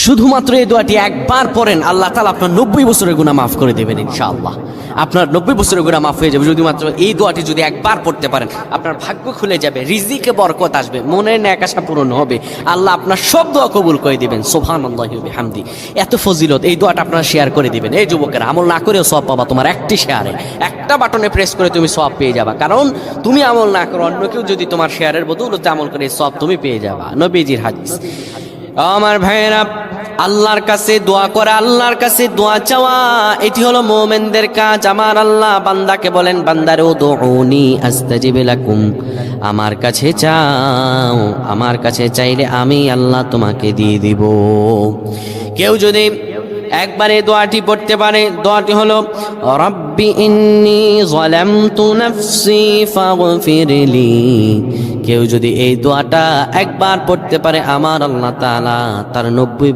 শুধুমাত্র এই দোয়াটি একবার পড়েন, আল্লাহ তাআলা আপনার 90 বছরের গুনাহ মাফ করে দেবেন ইনশাআল্লাহ। আপনার 90 বছরের গুনাহ মাফ হয়ে যাবে শুধুমাত্র এই দোয়াটি যদি একবার পড়তে পারেন। আপনার ভাগ্য খুলে যাবে, রিজিকে বরকত আসবে, মনের ন্যাক আশা পূরণ হবে, আল্লাহ আপনার সব দোয়া কবুল করে দিবেন। সুবহানাল্লাহি ওয়া বিহামদি। এত ফজিলত, এই দোয়াটা আপনারা শেয়ার করে দিবেন। এই যুবকেরা, আমল না করেও সওয়াব পাবা। তোমার একটি শেয়ারে, একটা বাটনে প্রেস করে তুমি সওয়াব পেয়ে যাবা। কারণ তুমি আমল না করো, অন্য কেউ যদি তোমার শেয়ারের বদৌলতে আমল করে, সওয়াব তুমি পেয়ে যাবা। নবীজির হাদিস। আমার ভাইয়েরা, আল্লাহর কাছে দোয়া করা, আল্লাহর কাছে দোয়া চাওয়া, এটি হলো মুমিনদের কাজ। আমার আল্লাহ বান্দাকে বলেন, বান্দারে উদউনি আস্তাজিব লাকুম, আমার কাছে চাও, আমার কাছে চাইলে আমি আল্লাহ তোমাকে দিয়ে দিব। কেউ যদি একবারে দোয়াটি পড়তে পারে, দোয়াটি হলো রব্বি ইন্নী যালামতু নাফসি ফাগফিরলি। কেউ যদি এই দোয়াটা একবার পড়তে পারে, আমার আল্লাহ তাআলা তার 90